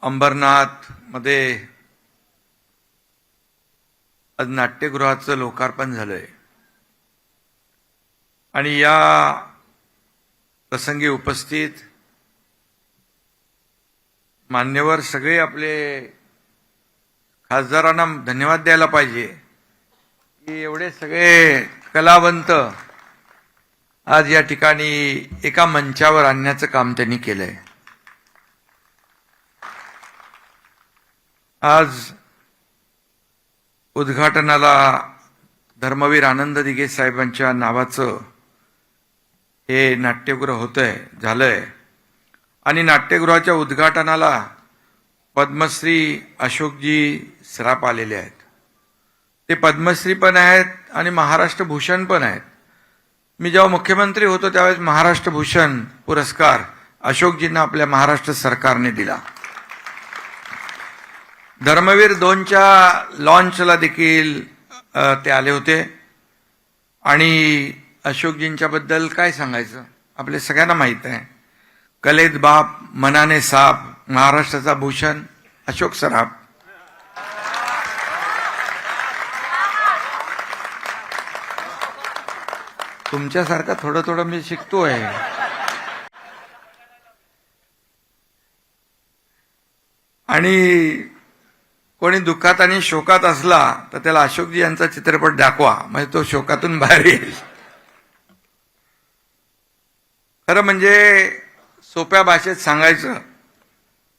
अंबरनाथ मध्ये आज नाट्यगृहाचं लोकार्पण झालंय आणि या प्रसंगी उपस्थित मान्यवर सगळे आपले खासदारांना धन्यवाद द्यायला पाहिजे की एवढे सगळे कलावंत आज या ठिकाणी एका मंचावर आणण्याचं काम त्यांनी केलंय। आज उद्घाटनाला धर्मवीर आनंद दिघे साहेबांच्या नावाचं हे नाट्यगृह होतंय झालंय आणि नाट्यगृहाच्या उद्घाटनाला पद्मश्री अशोकजी सराफ आलेले आहेत। ते पद्मश्री पण आहेत आणि महाराष्ट्र भूषण पण आहेत। मी जेव्हा मुख्यमंत्री होतो त्यावेळेस महाराष्ट्र भूषण पुरस्कार अशोकजींना आपल्या महाराष्ट्र सरकारने दिला। धर्मवीर 2च्या लॉन्चला देखील ते आले होते आणि अशोकजींच्या बद्दल काय सांगायचं, आपले सगळ्यांना माहित आहे। कलेत बाप मनाने साप, महाराष्ट्राचा भूषण अशोक सराफ। तुमच्यासारखं थोडं थोडं मी शिकतोय। आणि कोणी दुःखात आणि शोकात असला तर त्याला अशोकजी यांचा चित्रपट दाखवा, म्हणजे तो शोकातून बाहेर येईल। खरं म्हणजे सोप्या भाषेत सांगायचं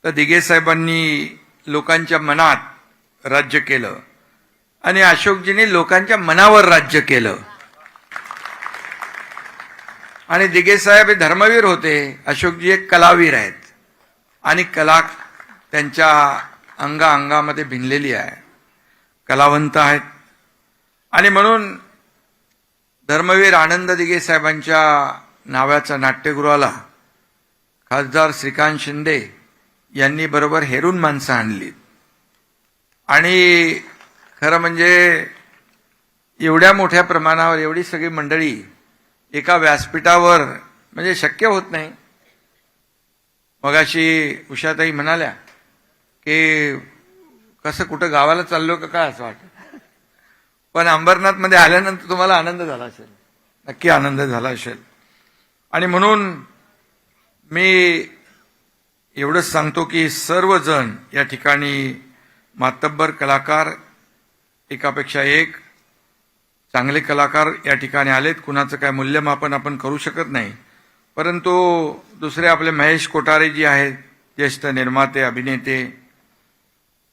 तर दिघे साहेबांनी लोकांच्या मनात राज्य केलं आणि अशोकजींनी लोकांच्या मनावर राज्य केलं। आणि दिघे साहेब हे धर्मवीर होते, अशोकजी एक कलावीर आहेत आणि कला त्यांच्या अंगामध्ये भिनलेली आहे, कलावंत आहेत। आणि म्हणून धर्मवीर आनंद दिघे साहेबांच्या नावाच्या नाट्यगृहाला खासदार श्रीकांत शिंदे यांनी बरोबर हेरून माणसं आणली। आणि खरं म्हणजे एवढ्या मोठ्या प्रमाणावर एवढी सगळी मंडळी एका व्यासपीठावर म्हणजे शक्य होत नाही। मगाशी उषाताई म्हणाल्या की कसं कुठं गावाला चाललो का काय असं वाटतं, पण अंबरनाथमध्ये आल्यानंतर तुम्हाला आनंद झाला असेल, नक्की आनंद झाला असेल। आणि म्हणून मी एवढंच सांगतो की सर्वजण या ठिकाणी मातब्बर कलाकार, एकापेक्षा एक चांगले कलाकार या ठिकाणी आलेत। कुणाचं काय मूल्यमापन आपण करू शकत नाही, परंतु दुसरे आपले महेश कोठारे जी आहेत, ज्येष्ठ निर्माते अभिनेते।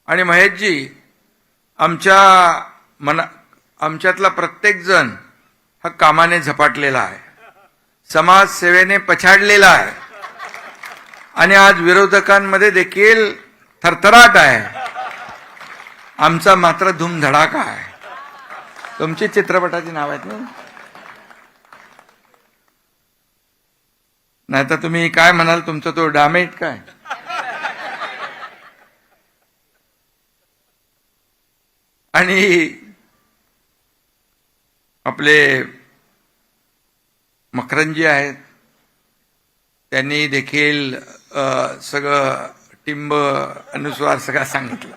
आणि महेशजी आमच्यातला प्रत्येक जण हा कामाने झपाटलेला आहे, समाजसेवेने पछाडलेला आहे आणि आज विरोधकांमध्ये देखील थरथराट आहे। आमचा मात्र धूमधडाका आहे। तुमची चित्रपटाची नाव आहेत ना, नाही तर तुम्ही काय म्हणाल, तुमचा तो डामेट काय। आणि आपले मकरंजी आहेत, त्यांनी देखील सगळं टिंब अनुस्वार सगळं सांगितलं।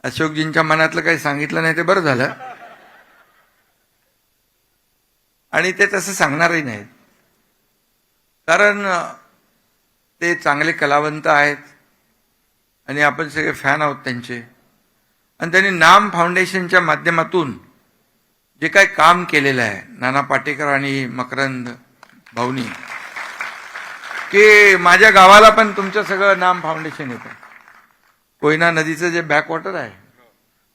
अशोकजींच्या मनातलं काही सांगितलं नाही ते बरं झालं, आणि ते तसं सांगणारही नाहीत, कारण ते चांगले कलावंत आहेत आणि आपण सगळे फॅन आहोत त्यांचे। आणि त्यांनी नाम फाउंडेशनच्या माध्यमातून जे काही काम केलेलं आहे, नाना पाटेकर आणि मकरंद भाऊनी, की माझ्या गावाला पण तुमचं सगळं नाम फाउंडेशन येतं। कोयना नदीचं जे बॅकवॉटर आहे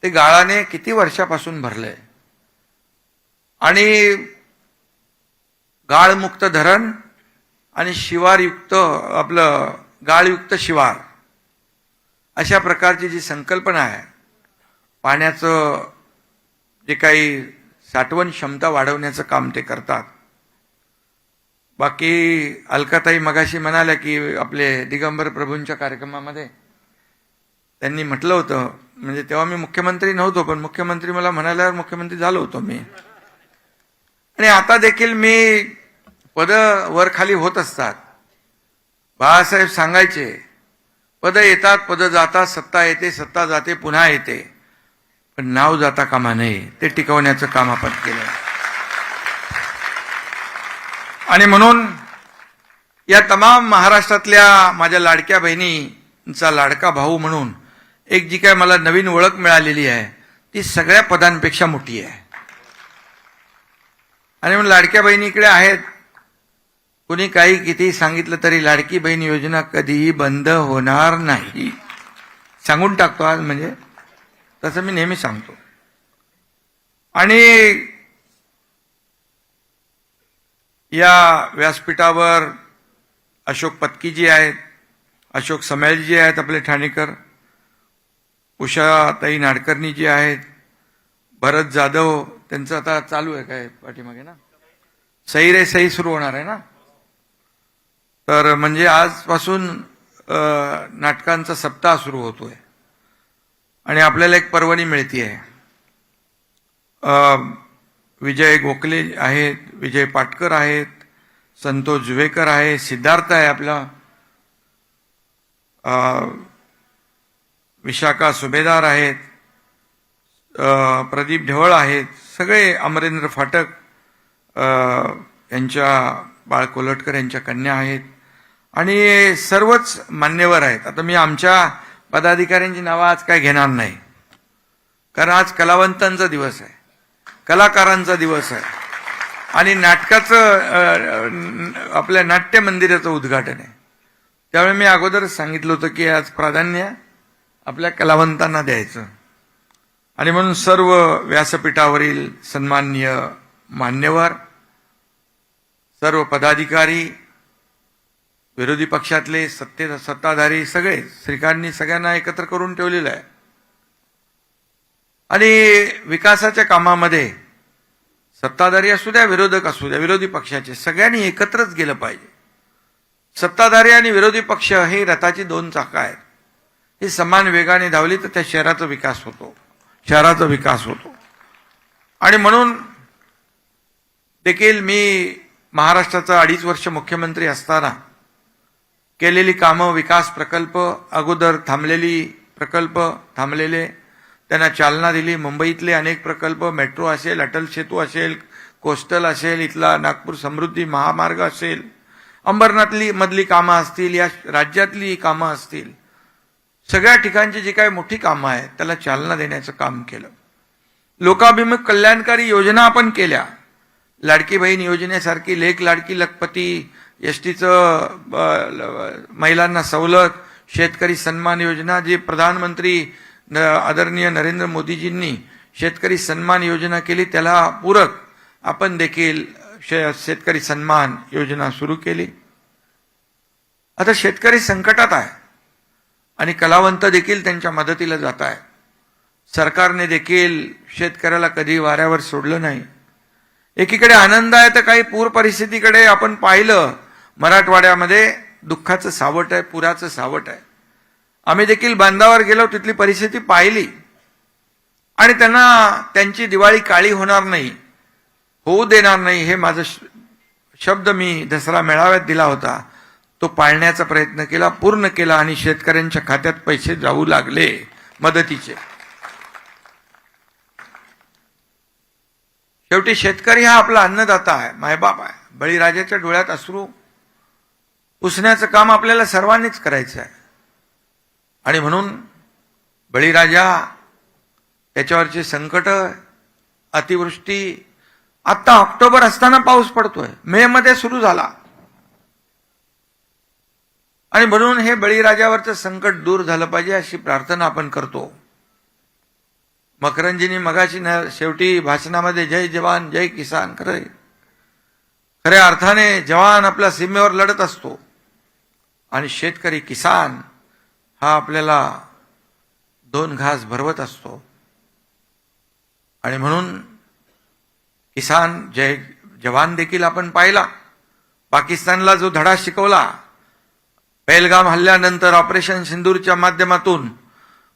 ते गाळाने किती वर्षापासून भरलंय आणि गाळमुक्त धरण आणि शिवारयुक्त आपलं गाळयुक्त शिवार अशा प्रकारची जी संकल्पना आहे, पाण्याचं जे काही साठवण क्षमता वाढवण्याचं काम ते करतात। बाकी अलकाताई मगाशी म्हणाल्या की आपले दिगंबर प्रभूंच्या कार्यक्रमामध्ये त्यांनी म्हटलं होतं, म्हणजे तेव्हा मी मुख्यमंत्री नव्हतो पण मुख्यमंत्री मला म्हणाल्यावर मुख्यमंत्री झालो होतो मी। आणि आता देखील मी पद वर खाली होत असतात। बाळासाहेब सांगायचे पद येतात, पद जातात, सत्ता येते, सत्ता जाते, पुन्हा येते, पण नाव जाता कामा नये. ते टिकवण्याचं काम आपण केलं. आणि म्हणून या तमाम महाराष्ट्रातल्या माझ्या लाडक्या बहिणींचा लाडका भाऊ म्हणून एक जी काय मला नवीन ओळख मिळालेली आहे ती सगळ्या पदांपेक्षा मोठी आहे. आणि म्हणून लाडक्या बहिणीकडे आहेत. कुणी काही किती सांगितलं तरी लाडकी बहीण योजना कधीही बंद होणार नाही. सांगून टाकतो आज, म्हणजे तसं मी नेहमी सांगतो. आणि या व्यासपीठावर अशोक पत्कीजी आहेत, अशोक समेळजी आहेत आपले ठाणेकर, उषाताई नाडकर्णी जी आहेत, भरत जाधव, त्यांचं आता चालू आहे काय पाठीमागे ना, सई रे सई सुरू होणार आहे ना. तर म्हणजे आजपासून नाटकांचा सप्ताह सुरू होतोय आणि आपल्याला एक पर्वणी मिळतीये. विजय गोखले आहेत, विजय पाटकर आहेत, संतोष जुवेकर आहे, सिद्धार्थ आहे आपला, विशाखा सुभेदार आहेत, प्रदीप ढवळ आहेत, सगळे अमरेंद्र फाटक यांच्या बाळ कोलटकर यांच्या कन्या आहेत आणि सर्वच मान्यवर आहेत. आता मी आमच्या पदाधिकाऱ्यांची नावं आज काय घेणार नाही, कारण आज कलावंतांचा दिवस आहे, कलाकारांचा दिवस आहे आणि नाटकाचं आपल्या नाट्य मंदिराचं उद्घाटन आहे. त्यावेळी मी अगोदरच सांगितलं होतं की आज प्राधान्य आपल्या कलावंतांना द्यायचं. आणि म्हणून सर्व व्यासपीठावरील सन्माननीय मान्यवर, सर्व पदाधिकारी, विरोधी पक्षातले सत्ताधारी सगळे, श्रीकांतनी सगळ्यांना एकत्र करून ठेवलेलं आहे. आणि विकासाच्या कामामध्ये सत्ताधारी असू द्या, विरोधक असू द्या, विरोधी पक्षाचे सगळ्यांनी एकत्रच गेलं पाहिजे. सत्ताधारी आणि विरोधी पक्ष हे रथाची दोन चाकं आहेत. ही समान वेगाने धावली तर त्या शहराचा विकास होतो, शहराचा विकास होतो. आणि म्हणून देखील मी महाराष्ट्राचा 2.5 वर्ष मुख्यमंत्री असताना केलेली कामं, विकास प्रकल्प, अगोदर थांबलेले त्यांना चालना दिली. मुंबईतले अनेक प्रकल्प, मेट्रो असेल, अटल सेतू असेल, कोस्टल असेल, इथला नागपूर समृद्धी महामार्ग असेल, अंबरनाथली मधली कामं असतील, या राज्यातली कामं असतील, सगळ्या ठिकाणची जी काही मोठी कामं आहेत त्याला चालना देण्याचं काम केलं. लोकाभिमुख कल्याणकारी योजना आपण केल्या. लाडकी बहीण योजनेसारखी, लेक लाडकी लखपती, एसटीचं महिलांना सवलत, शेतकरी सन्मान योजना, जी प्रधानमंत्री आदरणीय नरेंद्र मोदीजींनी शेतकरी सन्मान योजना केली, त्याला पूरक आपण देखील शेतकरी सन्मान योजना सुरू केली. आता शेतकरी संकटात आहे आणि कलावंत देखील त्यांच्या मदतीला जात आहे. सरकारने देखील शेतकऱ्याला कधी वाऱ्यावर सोडलं नाही. एकीकडे आनंद आहे तर काही पूर परिस्थितीकडे आपण पाहिलं, मराठवाड्यामध्ये दुःखाचं सावट आहे, पुराचं सावट आहे. आम्ही देखील बांधावर गेलो, तिथली परिस्थिती पाहिली आणि त्यांना त्यांची दिवाळी काळी होणार नाही, होऊ देणार नाही, हे माझं शब्द मी दसरा मेळाव्यात दिला होता, तो पाळण्याचा प्रयत्न केला, पूर्ण केला आणि शेतकऱ्यांच्या खात्यात पैसे जाऊ लागले मदतीचे. शेवटी शेतकरी हा आपला अन्नदाता आहे, मायबाप आहे. बळीराजाच्या डोळ्यात अश्रू पुसण्याचं काम आपल्याला सर्वांनीच करायचं आहे. आणि म्हणून बळीराजा, त्याच्यावरचे संकट, अतिवृष्टी, आता ऑक्टोबर असताना पाऊस पडतोय, मे मध्ये सुरू झाला. आणि म्हणून हे बळीराजावरचं संकट दूर झालं पाहिजे अशी प्रार्थना आपण करतो. मकरंजींनी मगाशी शेवटी भाषणामध्ये जय जवान जय किसान, खऱ्या अर्थाने जवान आपल्या सीमेवर लढत असतो आणि शेतकरी किसान हा आपल्याला 2 घास भरवत असतो. आणि म्हणून किसान जय जवान देखील आपण पाहिला. पाकिस्तानला जो धडा शिकवला, पहलगाम हल्ल्यानंतर ऑपरेशन सिंदूरच्या माध्यमातून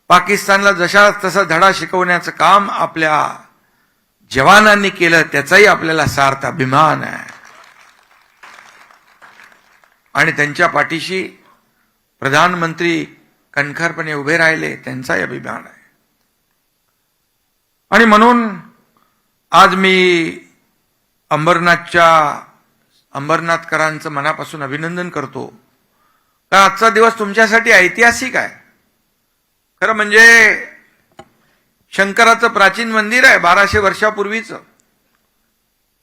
पाकिस्तानला जशा तसा धडा शिकवण्याचं काम आपल्या जवानांनी केलं, त्याचाही आपल्याला सार्थ अभिमान आहे. आणि त्यांच्या पाठीशी प्रधानमंत्री कणखरपणे उभे राहिले त्यांचाही अभिमान आहे. आणि म्हणून आज मी अंबरनाथकरांचं मनापासून अभिनंदन करतो. कारण आजचा दिवस तुमच्यासाठी ऐतिहासिक आहे. खरं म्हणजे शंकराचं प्राचीन मंदिर आहे 1200 वर्षापूर्वीचं.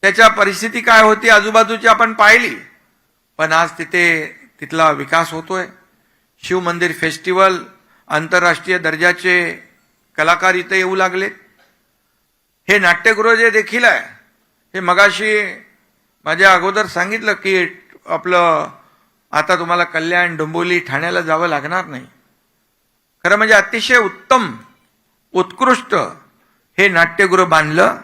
त्याच्या परिस्थिती काय होती आजूबाजूची आपण पाहिली, पण आज तिथला विकास होतोय. शिव मंदिर फेस्टिवल, आंतरराष्ट्रीय दर्जाचे कलाकार इथे येऊ लागलेत. हे नाट्यगृह जे देखील आहे, हे मगाशी माझ्या अगोदर सांगितलं की आपलं आता तुम्हाला कल्याण, डोंबिवली, ठाण्याला जावं लागणार नाही. खरं म्हणजे अतिशय उत्तम, उत्कृष्ट हे नाट्यगृह बांधलं.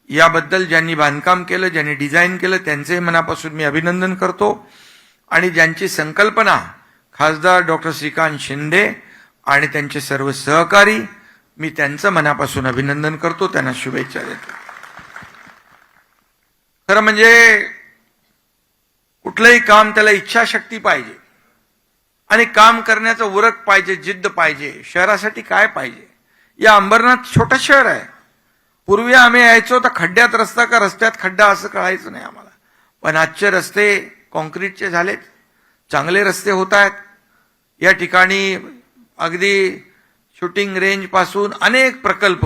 याबद्दल ज्यांनी बांधकाम केलं, ज्यांनी डिझाईन केलं, त्यांचे मनापासून मी अभिनंदन करतो. आणि ज्यांची संकल्पना खासदार डॉक्टर श्रीकांत शिंदे आणि त्यांचे सर्व सहकारी, मी त्यांचं मनापासून अभिनंदन करतो, त्यांना शुभेच्छा देतो. खरं म्हणजे कुठलंही काम त्याला इच्छाशक्ती पाहिजे आणि काम करण्याचं उरक पाहिजे, जिद्द पाहिजे. शहरासाठी काय पाहिजे? या अंबरनाथ छोटं शहर आहे. पूर्वी आम्ही यायचो तर खड्ड्यात रस्ता का रस्त्यात खड्डा असं कळायचं नाही आम्हाला. पण आजचे रस्ते कॉन्क्रीटचे झालेत, चांगले रस्ते होत आहेत. या ठिकाणी अगदी शूटिंग रेंज पासून अनेक प्रकल्प,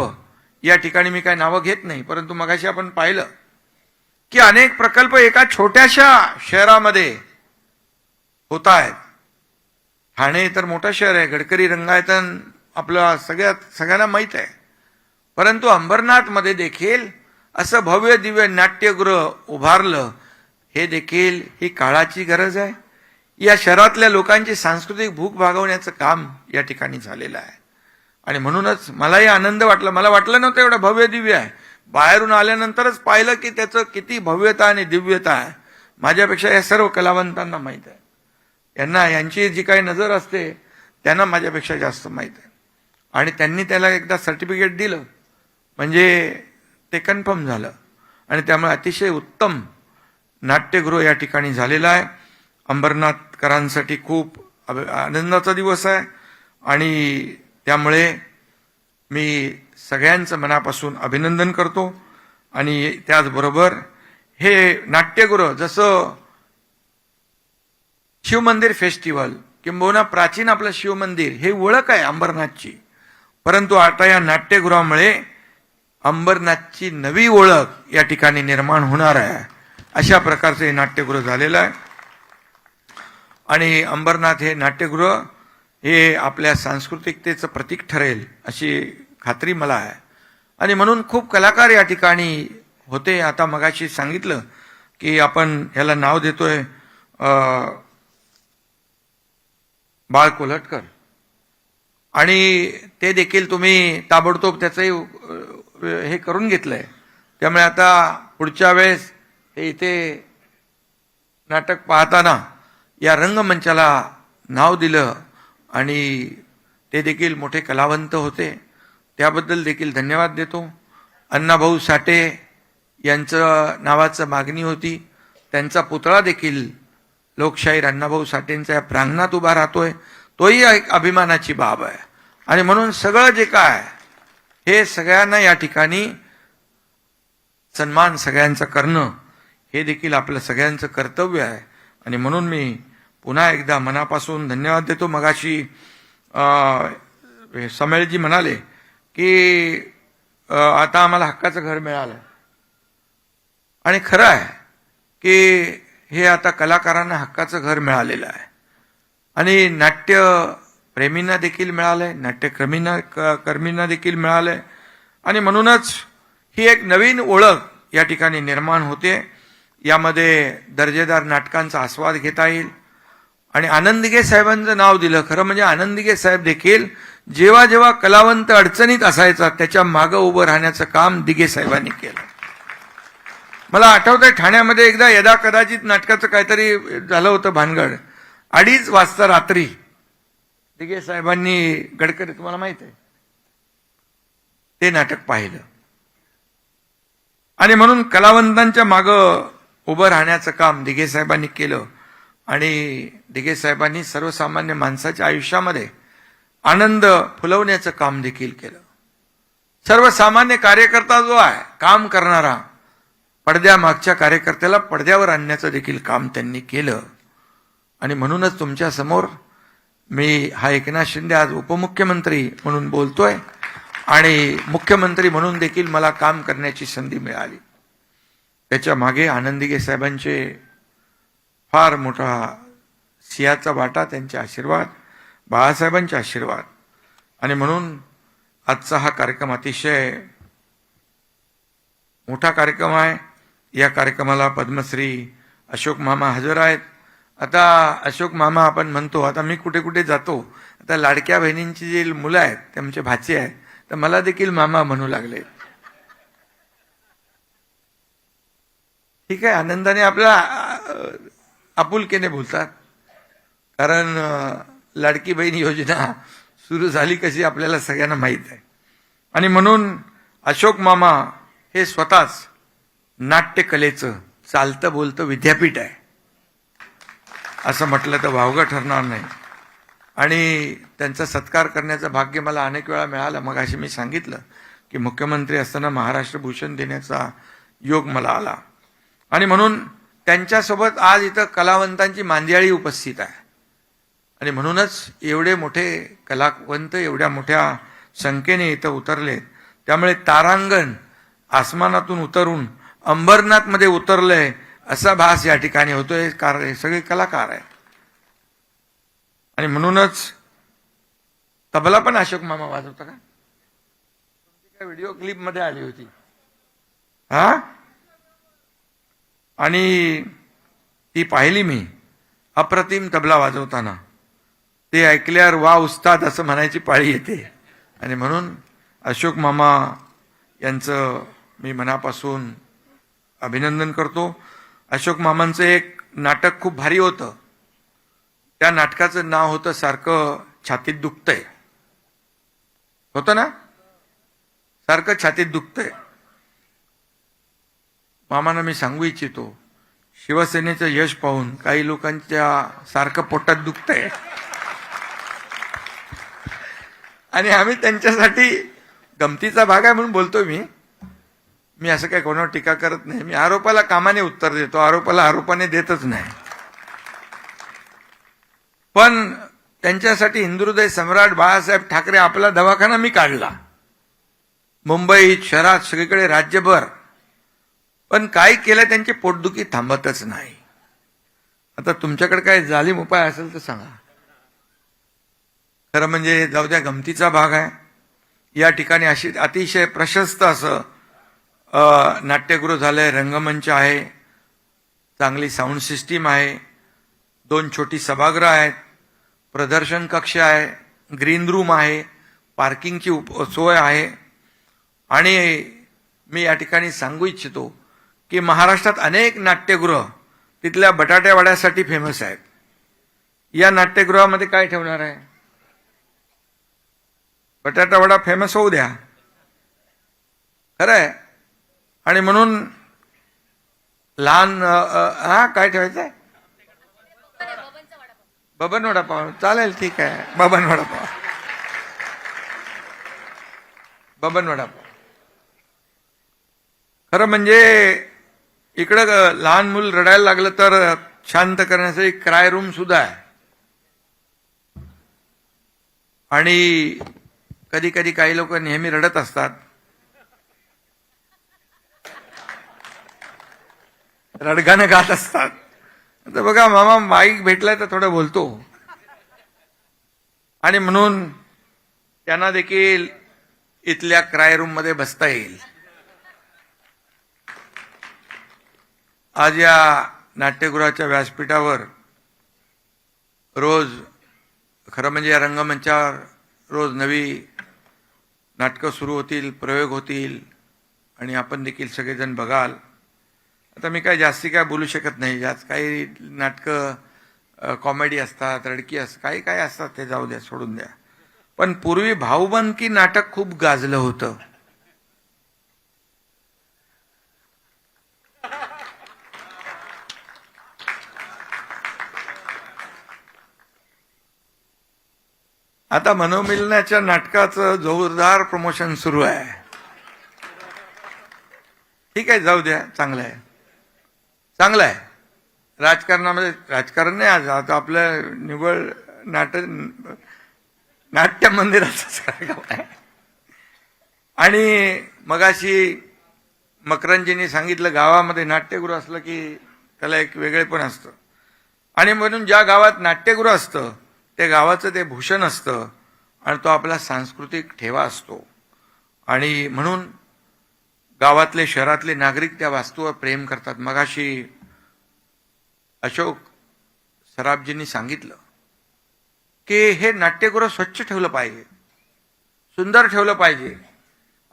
या ठिकाणी मी काय नावं घेत नाही, परंतु मगाशी आपण पाहिलं की अनेक प्रकल्प एका छोट्याशा शहरामध्ये होत आहेत. ठाणे तर मोठं शहर आहे, गडकरी रंगायतन आपलं सगळ्यांना माहीत आहे. परंतु अंबरनाथमध्ये देखील असं भव्य दिव्य नाट्यगृह उभारलं, हे देखील ही काळाची गरज आहे. या शहरातल्या लोकांची सांस्कृतिक भूक भागवण्याचं काम या ठिकाणी झालेलं आहे. आणि म्हणूनच मलाही आनंद वाटला. मला वाटलं नव्हतं एवढं भव्य दिव्य आहे. बाहेरून आल्यानंतरच पाहिलं की त्याचं किती भव्यता आणि दिव्यता आहे. माझ्यापेक्षा या सर्व कलावंतांना माहीत आहे. यांची जी काही नजर असते त्यांना माझ्यापेक्षा जास्त माहीत आहे. आणि त्यांनी त्याला एकदा सर्टिफिकेट दिलं म्हणजे ते कन्फर्म झालं. आणि त्यामुळे अतिशय उत्तम नाट्यगृह या ठिकाणी झालेलं आहे. अंबरनाथकरांसाठी खूप आनंदाचा दिवस आहे. आणि त्यामुळे मी सगळ्यांचं मनापासून अभिनंदन करतो. आणि त्याचबरोबर हे नाट्यगृह जसं शिवमंदिर फेस्टिवल किंबहुना प्राचीन आपलं शिवमंदिर हे ओळख आहे अंबरनाथची, परंतु आता या नाट्यगृहामुळे अंबरनाथची नवी ओळख या ठिकाणी निर्माण होणार आहे. अशा प्रकारचं हे नाट्यगृह झालेलं आहे. आणि अंबरनाथ हे नाट्यगृह हे आपल्या सांस्कृतिकतेचं प्रतीक ठरेल अशी खात्री मला आहे. आणि म्हणून खूप कलाकार या ठिकाणी होते. आता मगाशी सांगितलं की आपण ह्याला नाव देतोय बाळ कोल्हटकर, आणि ते देखील तुम्ही ताबडतोब त्याचंही हे करून घेतलंय. त्यामुळे आता पुढच्या वेळेस हे इथे नाटक पाहताना या रंगमंचाला नाव दिलं आणि ते देखील मोठे कलावंत होते, त्याबद्दल देखील धन्यवाद देतो. अण्णाभाऊ साठे यांचं नावाचं मागणी होती, त्यांचा पुतळा देखील लोकशाहीर अण्णाभाऊ साठेंच्या या प्रांगणात उभा राहतोय, तोही एक अभिमानाची बाब आहे. आणि म्हणून सगळं जे काय हे सगळ्यांना या ठिकाणी सन्मान सगळ्यांचा करणं हे देखील आपलं सगळ्यांचं कर्तव्य आहे. आणि म्हणून मी पुन्हा एकदा मनापासून धन्यवाद देतो. मगाशी समेळजी म्हणाले की आता आम्हाला हक्काचं घर मिळालं, आणि खरं आहे की हे आता कलाकारांना हक्काचं घर मिळालेलं आहे. आणि नाट्य प्रेमींना देखील मिळालंय, कर्मींना देखील मिळालंय. आणि म्हणूनच ही एक नवीन ओळख या ठिकाणी निर्माण होते. यामध्ये दर्जेदार नाटकांचा आस्वाद घेता येईल. आणि आनंद दिघे साहेबांचं नाव दिलं. खरं म्हणजे आनंद दिघे साहेब देखील जेव्हा जेव्हा कलावंत अडचणीत असायचा त्याच्या मागं उभं राहण्याचं काम दिघे साहेबांनी केलं. मला आठवतंय ठाण्यामध्ये एकदा यदा कदाचित नाटकाचं काहीतरी झालं होतं भानगड. 2:30 वाजता रात्री दिघे साहेबांनी, गडकरी तुम्हाला माहित आहे, ते नाटक पाहिलं. आणि म्हणून कलावंतांच्या मागं उभं राहण्याचं काम दिघे साहेबांनी केलं. आणि दिघे साहेबांनी सर्वसामान्य माणसाच्या आयुष्यामध्ये आनंद फुलवण्याचं काम देखील केलं. सर्वसामान्य कार्यकर्ता जो आहे, काम करणारा, पडद्यामागच्या कार्यकर्त्याला पडद्यावर आणण्याचं देखील काम त्यांनी केलं. आणि म्हणूनच तुमच्या समोर मी हा एकनाथ शिंदे आज उपमुख्यमंत्री म्हणून बोलतोय आणि मुख्यमंत्री म्हणून देखील मला काम करण्याची संधी मिळाली. त्याच्या मागे आनंदीगे साहेबांचे फार मोठा सिंहाचा वाटा, त्यांचे आशीर्वाद, बाळासाहेबांचे आशीर्वाद. आणि म्हणून आजचा हा कार्यक्रम अतिशय मोठा कार्यक्रम आहे. या कार्यक्रमाला पद्मश्री अशोक मामा हजर आहेत. आता अशोक मामा आपण म्हणतो, आता मी कुठे कुठे जातो, आता लाडक्या बहिणींची जी मुलं आहेत, त्यांचे भाचे आहेत, तर मला देखील मामा म्हणू लागले. ठीक आहे, आनंदाने आपल्या आपुलकीने बोलतात, कारण लाडकी बहीण योजना सुरू झाली कशी आपल्याला सगळ्यांना माहीत आहे. आणि म्हणून अशोक मामा हे स्वतःच नाट्यकलेचं चालतं बोलतं विद्यापीठ आहे असं म्हटलं तर वावगं ठरणार नाही. आणि त्यांचा सत्कार करण्याचं भाग्य मला अनेक वेळा मिळालं. मग अशी मी सांगितलं की मुख्यमंत्री असताना महाराष्ट्र भूषण देण्याचा योग मला आला. आणि म्हणून त्यांच्यासोबत आज इथं कलावंतांची मांदियाळी उपस्थित आहे. आणि म्हणूनच एवढे मोठे कलावंत एवढ्या मोठ्या संख्येने इथं उतरले. त्यामुळे तारांगण आसमानातून उतरून अंबरनाथमध्ये उतरलंय असा भास या ठिकाणी होतोय. कारण हे सगळे कलाकार आहेत. आणि म्हणूनच तबला पण अशोक मामा वाजवता का? तुमची काय व्हिडिओ क्लिप मध्ये आली होती हा, आणि ती पाहिली मी, अप्रतिम तबला वाजवताना. ते ऐकल्यावर वा उस्ताद असं म्हणायची पाळी येते. आणि म्हणून अशोक मामा यांचं मी मनापासून अभिनंदन करतो. अशोक मामांचं एक नाटक खूप भारी होतं. त्या नाटकाचं नाव होतं सारखं छातीत दुखतंय. होतं ना, सारखं छातीत दुखतंय. मामांना मी सांगू इच्छितो, शिवसेनेचं यश पाहून काही लोकांच्या सारखं पोटात दुखतंय आणि आम्ही त्यांच्यासाठी गमतीचा भाग आहे म्हणून बोलतोय. मी असं काय कोणावर टीका करत नाही. मी आरोपाला कामाने उत्तर देतो, आरोपाला आरोपाने देतच नाही. पण त्यांच्यासाठी हिंदुहृदय सम्राट बाळासाहेब ठाकरे आपला दवाखाना मी काढला, मुंबईत, शहरात, सगळीकडे, राज्यभर. पण काय केलं, त्यांची पोटदुखी थांबतच नाही. आता तुमच्याकडे काय जालीम उपाय असेल तर सांगा. खरं म्हणजे जाऊ द्या, गमतीचा भाग आहे. या ठिकाणी अशी अतिशय प्रशस्त असं नाट्यगृह झालंय, रंगमंच आहे, चांगली साऊंड सिस्टीम आहे, 2 छोटी सभागृह आहेत, प्रदर्शन कक्ष आहे, ग्रीन रूम आहे, पार्किंगची सोय आहे. आणि मी या ठिकाणी सांगू इच्छितो की महाराष्ट्रात अनेक नाट्यगृह तिथल्या बटाट्या वड्यासाठी फेमस आहेत. या नाट्यगृहामध्ये काय ठेवणार आहे? बटाटा वडा फेमस होऊ द्या, खरं आहे. आणि म्हणून लहान काय ठेवायचंय? बबन वडापाव चालेल, ठीक आहे, बबन वडापाव, बबन वडापाव. खरं म्हणजे इकडं लहान मूल रडायला लागलं तर शांत करण्यासाठी क्राय रूम सुद्धा आहे. आणि कधी कधी काही लोक नेहमी रडत असतात, रडगाणं गात असतात. तर बघा मामा, माईक भेटलाय तर थोडं बोलतो. आणि म्हणून त्यांना देखील इथल्या क्राय रूम मध्ये बसता येईल. आज या नाट्यगृहाच्या व्यासपीठावर रोज, खरं म्हणजे या रंगमंचावर रोज नवी नाटकं सुरू होतील, प्रयोग होतील आणि आपण देखील सगळेजण बघाल. आता मी काय जास्ती काय बोलू शकत नाही. जास्त काही नाटकं कॉमेडी असतात, रडकी असतात, काही काय असतात, ते जाऊ द्या, सोडून द्या. पण पूर्वी भाऊबंदकी नाटक खूप गाजलं होतं. आता मनोमिलनाच्या नाटकाचं जोरदार प्रमोशन सुरू आहे. ठीक आहे, जाऊ द्या, चांगलं आहे, चांगलं आहे. राजकारणामध्ये राजकारण नाही, आज आता आपलं निव्वळ नाट्य मंदिराचाच कार्यक्रम आहे. आणि मगाशी मकरंजींनी सांगितलं, गावामध्ये नाट्यगृह असलं की त्याला एक वेगळेपण असतं. आणि म्हणून ज्या गावात नाट्यगृह असतं त्या गावाचं ते भूषण असतं आणि तो आपला सांस्कृतिक ठेवा असतो. आणि म्हणून गावातले शहरातले नागरिक त्या वास्तूवर प्रेम करतात. मगाशी अशोक सराफजींनी सांगितलं की हे नाट्यगृह स्वच्छ ठेवलं पाहिजे, सुंदर ठेवलं पाहिजे,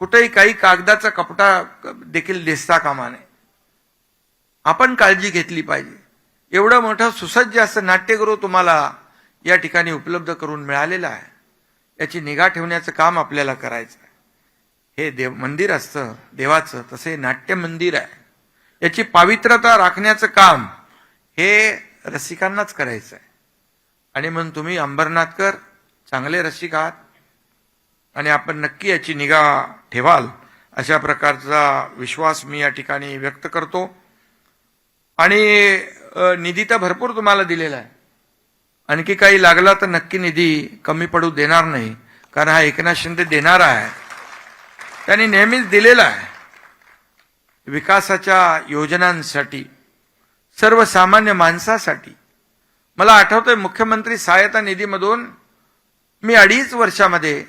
कुठेही काही कागदाचा कपडा देखील दिसता कामा नये. आपण काळजी घेतली पाहिजे. एवढं मोठं सुसज्ज असं नाट्यगृह तुम्हाला या ठिकाणी उपलब्ध करून मिळालेलं आहे. याची निगा ठेवण्याचं काम आपल्याला करायचं आहे. हे देव मंदिर असतं देवाचं, तसे नाट्य मंदिर आहे. याची पावित्रता राखण्याचं काम हे रसिकांनाच करायचं आहे. आणि म्हणून तुम्ही अंबरनाथकर चांगले रसिक आहात आणि आपण नक्की याची निगा ठेवाल अशा प्रकारचा विश्वास मी या ठिकाणी व्यक्त करतो. आणि निधी तर भरपूर तुम्हाला दिलेला आहे. आणखी काही लागला तर नक्की निधी कमी पडू देणार नाही, कारण हा एकनाथ शिंदे देणारा आहे, त्यांनी नेहमीच दिलेला आहे. विकासाच्या योजनांसाठी, सर्वसामान्य माणसासाठी. मला आठवतंय मुख्यमंत्री सहायता निधीमधून मी 2.5 वर्षामध्ये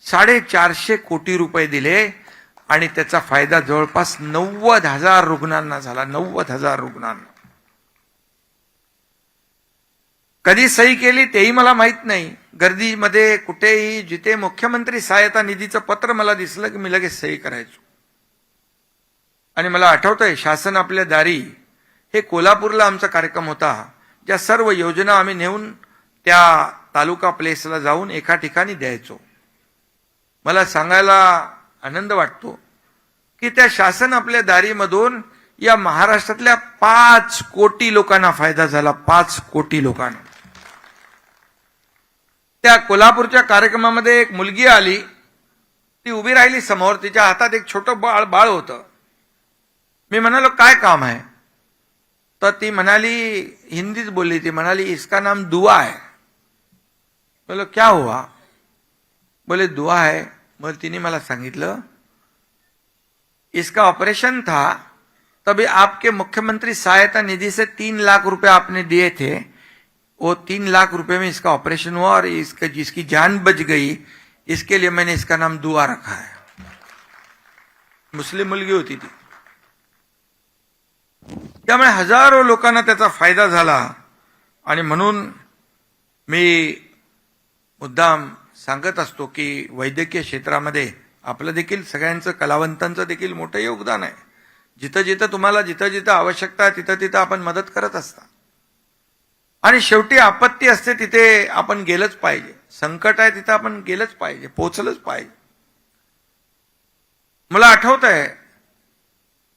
450 कोटी रुपये दिले आणि त्याचा फायदा जवळपास 90,000 रुग्णांना झाला. 90,000 रुग्णांना. कधी सही केली तेही मला माहित नाही. गर्दीमध्ये कुठेही जिथे मुख्यमंत्री सहायता निधीचं पत्र मला दिसलं की मी लगेच सही करायचो. आणि मला आठवतंय शासन आपल्या दारी, हे कोल्हापूरला आमचा कार्यक्रम होता, ज्या सर्व योजना आम्ही नेऊन त्या तालुका प्लेसला जाऊन एका ठिकाणी द्यायचो. मला सांगायला आनंद वाटतो की त्या शासन आपल्या दारीमधून या महाराष्ट्रातल्या 5 कोटी लोकांना फायदा झाला. 5 कोटी लोकांना. त्या कोल्हापूरच्या कार्यक्रमामध्ये एक मुलगी आली, ती उभी राहिली समोर, तिच्या हातात एक छोटं बाळ होतं. मी म्हणालो काय काम आहे, तर ती म्हणाली, हिंदीच बोलली, ती म्हणाली इसका नाम दुआ है. बोलो क्या हुआ, बोले दुआ है. मग तिने मला सांगितलं इसका ऑपरेशन था, तभी आपके मुख्यमंत्री सहायता निधि से 3 लाख रुपए आपने दिए थे, वो 3 लाख रुपए में इसका ऑपरेशन हुआ और इसका जिसकी जान बच गई इसके लिए मैंने इसका नाम दुआ रखा है. मुस्लिम मुलगी होती ती. त्यामुळे हजारो लोकांना त्याचा फायदा झाला. आणि म्हणून मी मुद्दाम सांगत असतो की वैद्यकीय क्षेत्रामध्ये आपलं देखील, सगळ्यांचं, कलावंतांचं देखील मोठं योगदान आहे. जिथं जिथं तुम्हाला जिथं जिथं आवश्यकता आहे तिथं तिथं आपण मदत करत असता. आणि शेवटी आपत्ती असते तिथे आपण गेलंच पाहिजे. संकट आहे तिथं आपण गेलंच पाहिजे, पोचलंच पाहिजे. मला आठवत आहे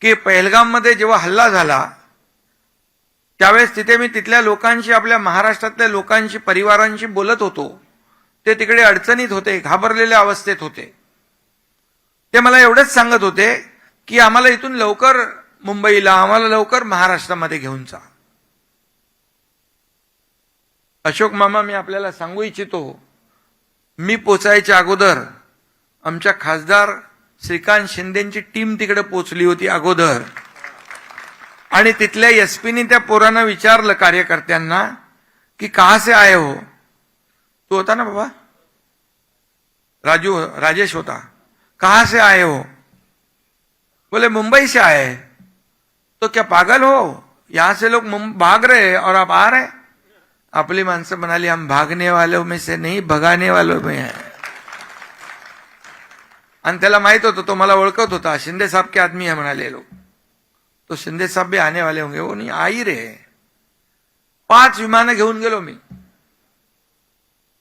की पहलगाममध्ये जेव्हा हल्ला झाला त्यावेळेस तिथे मी तिथल्या लोकांशी, आपल्या महाराष्ट्रातल्या लोकांशी, परिवारांशी बोलत होतो. ते तिकडे अडचणीत होते, घाबरलेल्या अवस्थेत होते. ते मला एवढंच सांगत होते की आम्हाला इथून लवकर मुंबईला, आम्हाला लवकर महाराष्ट्रामध्ये घेऊन जा. अशोक मामा, मी आपल्याला सांगू इच्छितो, मी पोचायच्या अगोदर आमच्या खासदार श्रीकांत शिंदेची टीम तिकडे पोचली होती अगोदर. आणि तिथल्या एसपीनी त्या पोरांना विचारलं, कार्यकर्त्यांना, की कहां से आए हो. तू होता ना बाबा, राजेश होता. कहां से आए हो, बोले मुंबई से आए. तो क्या पागल हो, यहां से लोग भाग रहे और आप आ रहे. आपली माणसं म्हणाली, हम भागने वालों में से नहीं, भगाने वालों में है. आणि त्याला माहित होतं, तो मला ओळखत होता, शिंदे साहब के आदमी है म्हणाले लोग. तो शिंदे साहब भी आने वाले होंगे. वो नहीं आ ही रहे. 5 विमानं घेऊन गेलो मी.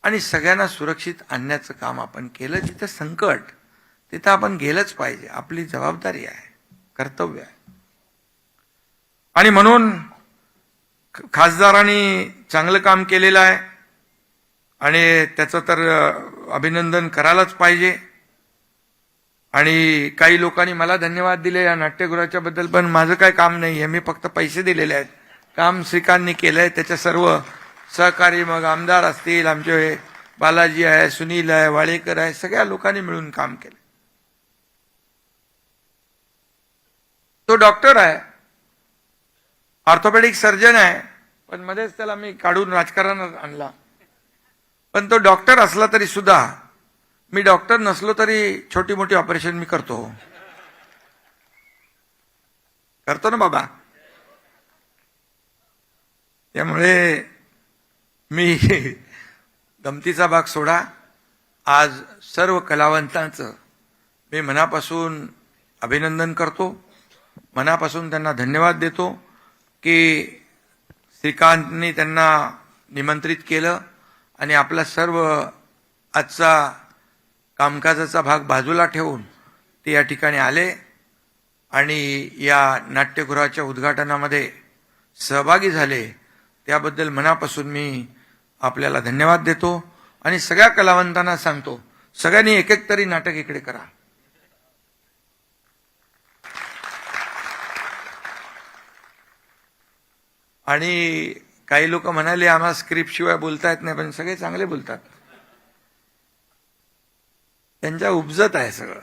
आणि सगळ्यांना सुरक्षित आणण्याचं काम आपण केलं. जिथं संकट तिथं आपण गेलंच पाहिजे. आपली जबाबदारी आहे, कर्तव्य आहे. आणि म्हणून खासदारांनी चांगलं काम केलेलं आहे. आणि त्याचं तर अभिनंदन करायलाच पाहिजे. आणि काही लोकांनी मला धन्यवाद दिले या नाट्यगृहाच्या बद्दल, पण माझं काय काम नाही आहे. मी फक्त पैसे दिलेले आहेत. काम श्रीकांतनी केलंय. त्याच्या सर्व सहकारी, मग आमदार असतील, आमचे बालाजी आहे, सुनील आहे, वाळेकर आहे, सगळ्या लोकांनी मिळून काम केलं. तो डॉक्टर आहे, ऑर्थोपेडिक सर्जन आहे, पण मध्येच त्याला मी काढून राजकारणात आणला. पण तो डॉक्टर असला तरी सुद्धा, मी डॉक्टर नसलो तरी छोटी मोठी ऑपरेशन मी करतो ना बाबा. त्यामुळे मी गमतीचा भाग सोडा. आज सर्व कलावंतांचं मी मनापासून अभिनंदन करतो, मनापासून त्यांना धन्यवाद देतो की श्रीकांतनी त्यांना निमंत्रित केलं आणि आपला सर्व आजचा कामकाजाचा भाग बाजूला ठेवून ते या ठिकाणी आले आणि या नाट्यगृहाच्या उद्घाटनामध्ये सहभागी झाले. त्याबद्दल मनापासून मी आपल्याला धन्यवाद देतो आणि सगळ्या कलावंतांना सांगतो, सगळ्यांनी एक एक तरी नाटक इकडे करा. आणि काही लोक म्हणाले आम्हाला स्क्रिप्ट शिवाय बोलता येत नाही, पण सगळे चांगले बोलतात. त्यांच्या उपजत आहे सगळं.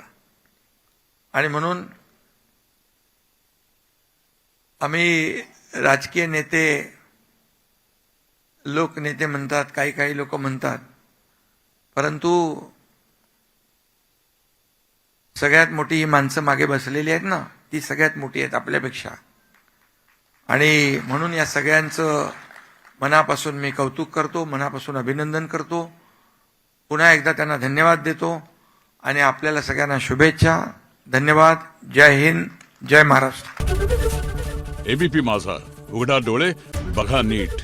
आणि म्हणून आम्ही राजकीय नेते, लोकनेते म्हणतात, काही लोक म्हणतात, परंतु सगळ्यात मोठी ही माणसं मागे बसलेली आहेत ना, ती सगळ्यात मोठी आहेत आपल्यापेक्षा. आणि म्हणून या सगळ्यांचं मनापासून मी कौतुक करतो, मनापासून अभिनंदन करतो. पुन्हा एकदा त्यांना धन्यवाद देतो आणि आपल्याला सगळ्यांना शुभेच्छा. धन्यवाद. जय हिंद, जय महाराष्ट्र. एबीपी माझा, उघडा डोळे बघा नीट.